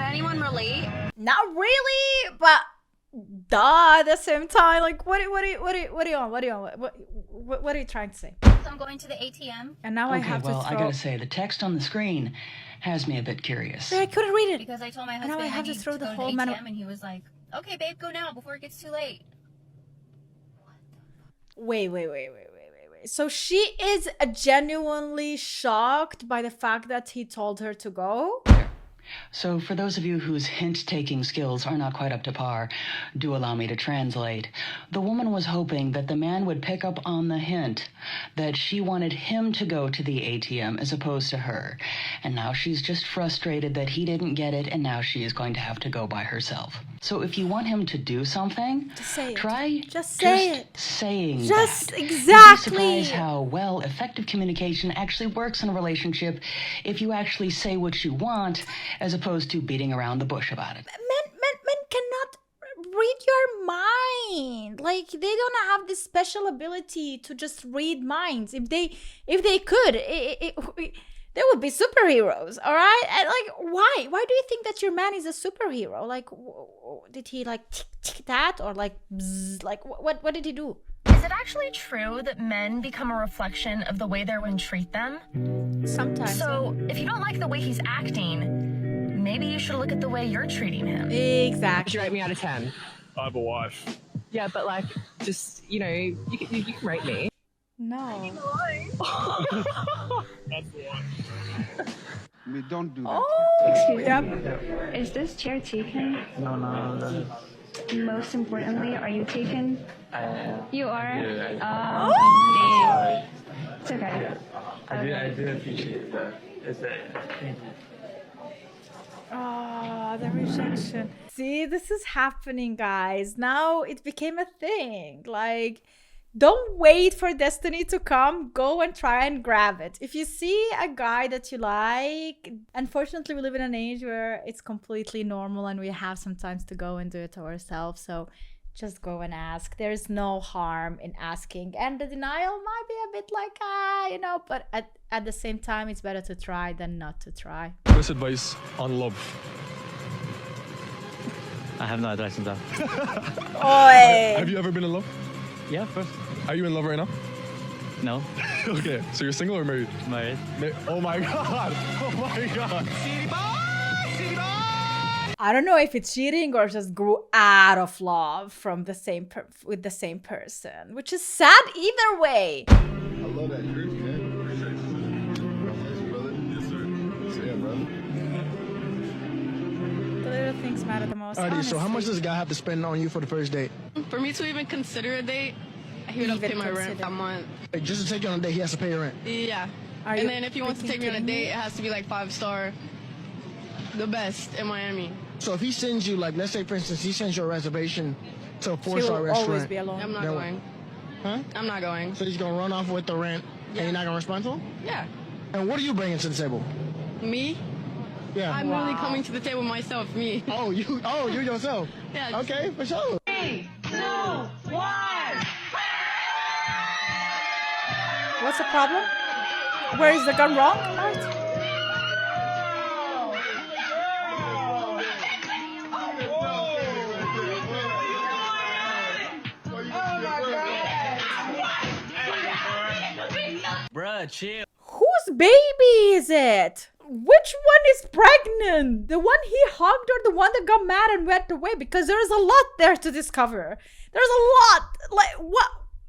anyone relate? Not really, but duh, at the same time, like what are you trying to say? So I'm going to the ATM. And now I have to throw... I gotta say, the text on the screen has me a bit curious. I couldn't read it. Because I told my And husband now I have to throw the whole ATM, and he was like, okay, babe, go now before it gets too late. Wait. So she is genuinely shocked by the fact that he told her to go? So for those of you whose hint-taking skills are not quite up to par, do allow me to translate. The woman was hoping that the man would pick up on the hint that she wanted him to go to the ATM as opposed to her. And now she's just frustrated that he didn't get it, and now she is going to have to go by herself. So if you want him to do something, just say it. Try just say it. Saying just that. Exactly. You'd be surprised how well effective communication actually works in a relationship if you actually say what you want as opposed to beating around the bush about it. Men cannot read your mind. Like, they don't have this special ability to just read minds. If they could, they would be superheroes, all right? And like, why do you think that your man is a superhero? Like, did he like tick that, or like bzz, like what did he do? Is it actually true that men become a reflection of the way their women treat them? Sometimes. So if you don't like the way he's acting, maybe you should look at the way you're treating him. Exactly. Would you rate me out of 10? I have a wife. Yeah, but like, just, you know, you can rate me. No. That's the one. We don't do that. Excuse Yep. me. Is this chair taken? No. Most importantly, are you taken? You are? Yeah, Dang. It's okay. I do appreciate that. Thank you. Oh, the rejection. See, this is happening, guys. Now it became a thing. Like, don't wait for destiny to come. Go and try and grab it. If you see a guy that you like, unfortunately, we live in an age where it's completely normal and we have sometimes to go and do it ourselves. So just go and ask. There's no harm in asking. And the denial might be a bit like, you know, but at the same time, it's better to try than not to try. Best advice on love. I have no advice on that. Oi! Have you ever been in love? Yeah, of course. Are you in love right now? No. Okay, so you're single or married? Married. Oh my god! Oh my god! I don't know if it's cheating or just grew out of love from the same with the same person, which is sad either way. I love that jersey, man. Yes, brother. Yes, sir. So, yeah, brother. The little things matter the most. Alrighty, so how much honestly. does a guy have to spend on you for the first date? For me to even consider a date, he would have to pay my rent that month. Like, just to take you on a date, he has to pay your rent. Yeah. And then if he wants to take me on a date, it has to be like 5-star, the best in Miami. So if he sends you, like, let's say for instance, he sends you a reservation to a 4-star She will restaurant. always be alone. I'm not Then going. Huh? I'm not going. So he's gonna run off with the rent, and you're not gonna respond to him? Yeah. And what are you bringing to the table? Me? Yeah. I'm really coming to the table myself, me. Oh, you yourself? Yeah. Okay, for sure. 3, 2, 1. What's the problem? Where is the gun wrong? Right? Bruh, chill. Whose baby is it? Which one is pregnant? The one he hugged or the one that got mad and went away? Because there's a lot there to discover. There's a lot. Like,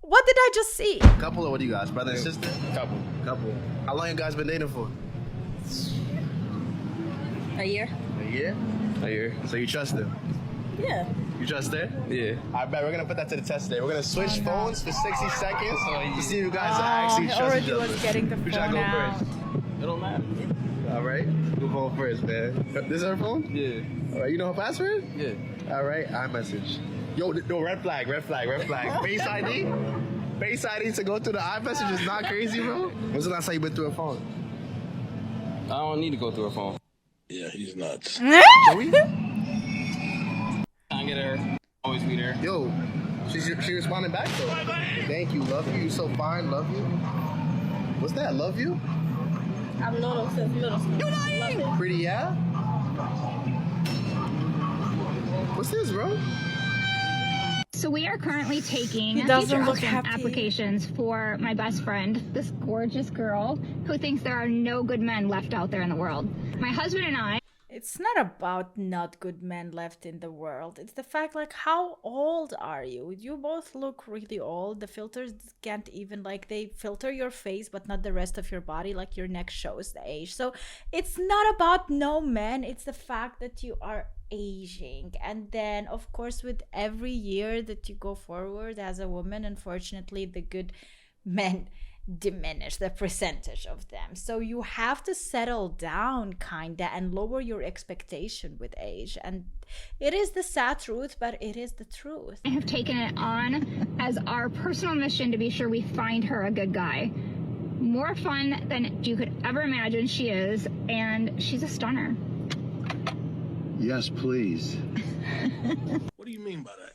what did I just see? Couple or what do you guys? Brother and sister? Couple. How long you guys been dating for? A year? A year? A year. So you trust him? Yeah. You trust her? Yeah. I bet we're gonna put that to the test today. We're gonna switch phones for 60 seconds to see if you guys actually he trust each already other. was getting the Who should I phone go out. first? It don't matter. All right. Who phone first, man? This is her phone? Yeah. All right. You know her password? Yeah. All right. iMessage. Yo, red flag. Face ID? Face ID to go through the iMessage is not crazy, bro? When's the last time you been through a phone? I don't need to go through a phone. Yeah, he's nuts. Joey? Can't get her. Always be there. Yo, she responded back though. Thank you, love you. You're so fine, love you. What's that? Love you? I'm little since middle school. Pretty, yeah? What's this, bro? So we are currently taking He doesn't teacher look happy. applications for my best friend, this gorgeous girl who thinks there are no good men left out there in the world. My husband and I. It's not about not good men left in the world. It's the fact, like, how old are you? You both look really old. The filters can't even, like, they filter your face, but not the rest of your body. Like, your neck shows the age. So it's not about no men. It's the fact that you are aging. And then, of course, with every year that you go forward as a woman, unfortunately, the good men diminish, the percentage of them. So you have to settle down kinda and lower your expectation with age. And it is the sad truth, but it is the truth. I have taken it on as our personal mission to be sure we find her a good guy. More fun than you could ever imagine she is, and she's a stunner. Yes, please. What do you mean by that?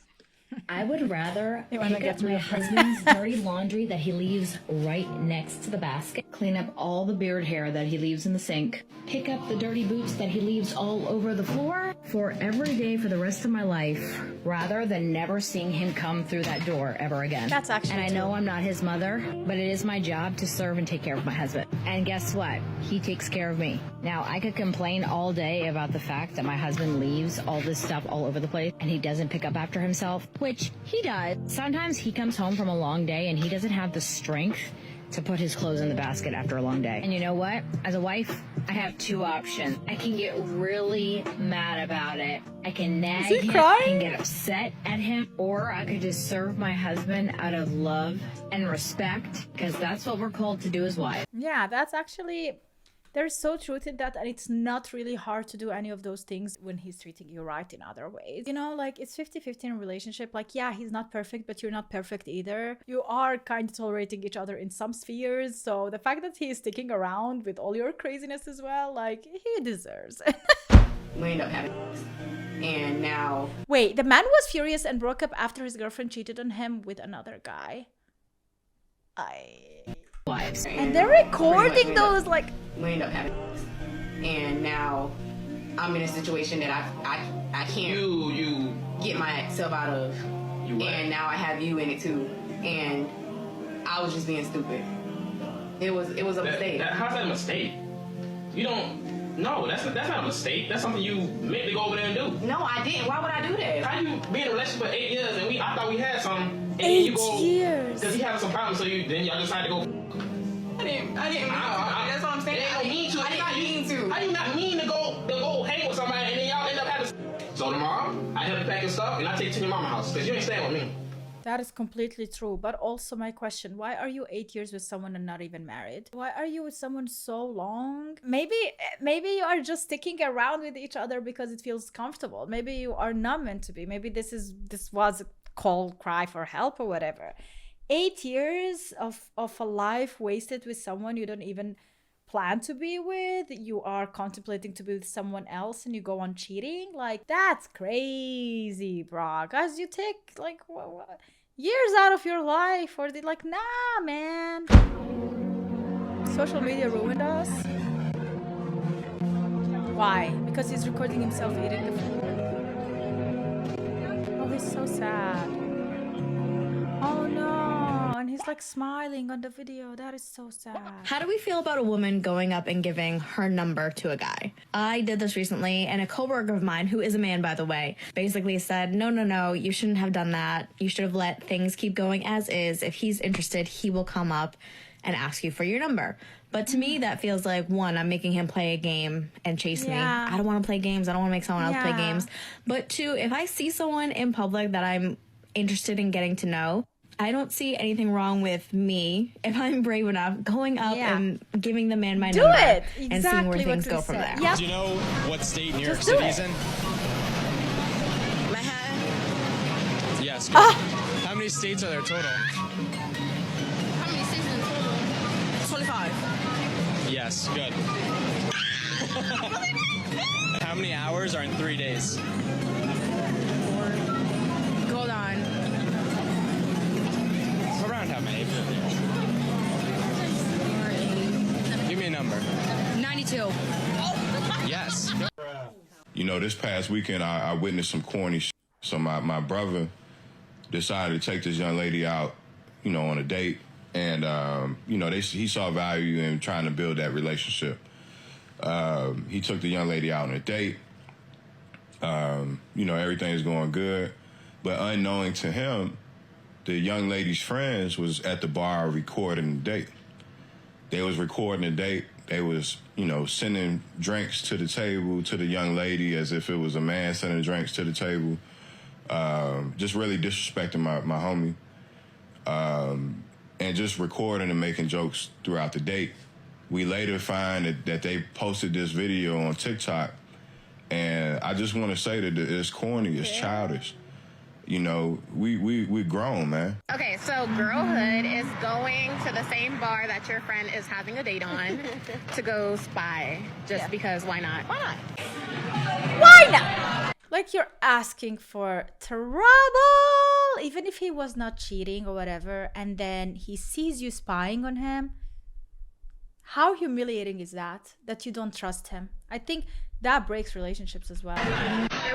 I would rather They wanna pick get up to my it. husband's dirty laundry that he leaves right next to the basket, clean up all the beard hair that he leaves in the sink, pick up the dirty boots that he leaves all over the floor for every day for the rest of my life, rather than never seeing him come through that door ever again. That's actually And I true. know I'm not his mother, but it is my job to serve and take care of my husband. And guess what? He takes care of me. Now, I could complain all day about the fact that my husband leaves all this stuff all over the place and he doesn't pick up after himself, which he does. Sometimes he comes home from a long day and he doesn't have the strength to put his clothes in the basket after a long day. And you know what? As a wife, I have two options. I can get really mad about it. I can nag he him crying? and get upset at him, or I could just serve my husband out of love and respect, because that's what we're called to do as wives. Yeah, that's actually, there's so truth in that, and it's not really hard to do any of those things when he's treating you right in other ways. You know, like, it's 50-50 in a relationship. Like, yeah, he's not perfect, but you're not perfect either. You are kind of tolerating each other in some spheres. So the fact that he's sticking around with all your craziness as well, like, he deserves it. We end up having, and now Wait, the man was furious and broke up after his girlfriend cheated on him with another guy. Wives. And they're recording those, like, we end up having, and now I'm in a situation that I can't get myself out of, and now I have you in it too, and I was just being stupid. It was a mistake. How's that a mistake? You don't. No, that's not a mistake. That's something you meant to go over there and do. No, I didn't. Why would I do that? How you be in a relationship for 8 years and I thought we had some. And 8 you go, years. Because he having some problems, so then y'all decided to go. I didn't. That's what I'm saying. I didn't mean to. I didn't mean to. How you not mean to go hang with somebody and then y'all end up having. So tomorrow, I help you pack your stuff and I take you to your mama's house because you ain't staying with me. that is completely true. But also my question, why are you 8 years with someone and not even married? Why are you with someone so long? Maybe you are just sticking around with each other because it feels comfortable. Maybe you are not meant to be. Maybe this was a call, cry for help or whatever. 8 years of a life wasted with someone you don't even plan to be with. You are contemplating to be with someone else and you go on cheating. Like, that's crazy, bro. Guys, you take like what years out of your life for the, like, nah, man. Social media ruined us. Why? Because he's recording himself eating the food. Oh, he's so sad. Oh no, and he's like smiling on the video. That is so sad. How do we feel about a woman going up and giving her number to a guy? I did this recently, and a coworker of mine, who is a man by the way, basically said, no, you shouldn't have done that. You should have let things keep going as is. If he's interested, he will come up and ask you for your number. But to me, that feels like, one, I'm making him play a game and chase me. I don't want to play games. I don't want to make someone else play games. But two, if I see someone in public that I'm interested in getting to know, I don't see anything wrong with me, if I'm brave enough, going up and giving the man my number and seeing where things go from there. Do you know what state New York Just do City's it. in? Manhattan? Yes. Good. How many states are there total? How many states in total? 25. Yes. Good. How many hours are in 3 days? Hold on. Around how many? Give me a number. 92. Yes. You know, this past weekend, I witnessed some corny shit. So my brother decided to take this young lady out, you know, on a date. And, you know, he saw value in trying to build that relationship. He took the young lady out on a date. You know, everything's going good. But unknowing to him, the young lady's friends was at the bar recording the date. They was recording the date. They was, you know, sending drinks to the table to the young lady as if it was a man sending drinks to the table. Just really disrespecting my homie. And just recording and making jokes throughout the date. We later find that they posted this video on TikTok. And I just want to say that it's corny, it's childish. You know, we grown, man. Okay, so girlhood is going to the same bar that your friend is having a date on to go spy. Just because, why not? Why not? Why not? Like, you're asking for trouble, even if he was not cheating or whatever, and then he sees you spying on him. How humiliating is that you don't trust him? I think that breaks relationships as well. It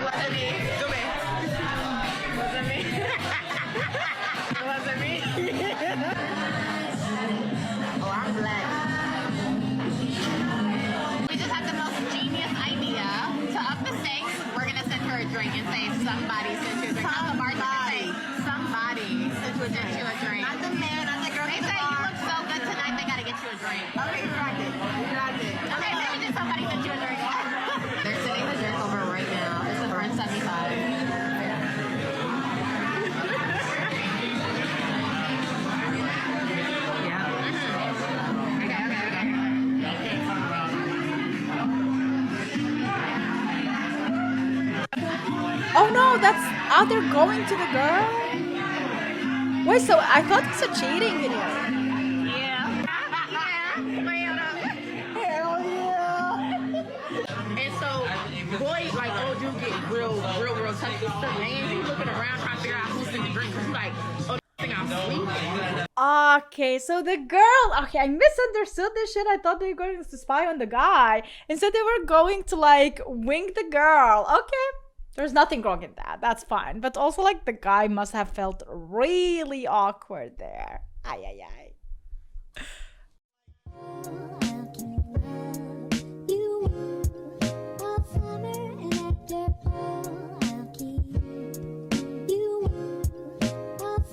wasn't me. It wasn't me. It wasn't me. Oh, I'm black. We just had the most genius idea to up the stakes. We're gonna send her a drink and say somebody sent you a drink. Not the bartender say somebody sent you a drink. Not the man, not the girl. They say you look so good tonight. They gotta get you a drink. Okay, you rocked it. You rocked it. Okay, maybe just somebody sent you a drink. They're sending the drink over right now. It's a friend 75. Oh no, they're going to the girl? Wait, so I thought it's a cheating video. Yeah. Hell yeah. And so, boys like, oh, you get real touchy stuff. Man, you looking around trying to figure out who's in the drink. Cause you like, oh, think I'm asleep. Okay, so the girl, okay, I misunderstood this shit. I thought they were going to spy on the guy. Instead, they were going to like wink the girl. Okay. There's nothing wrong in that. That's fine. But also, like, the guy must have felt really awkward there. Ay, ay, ay.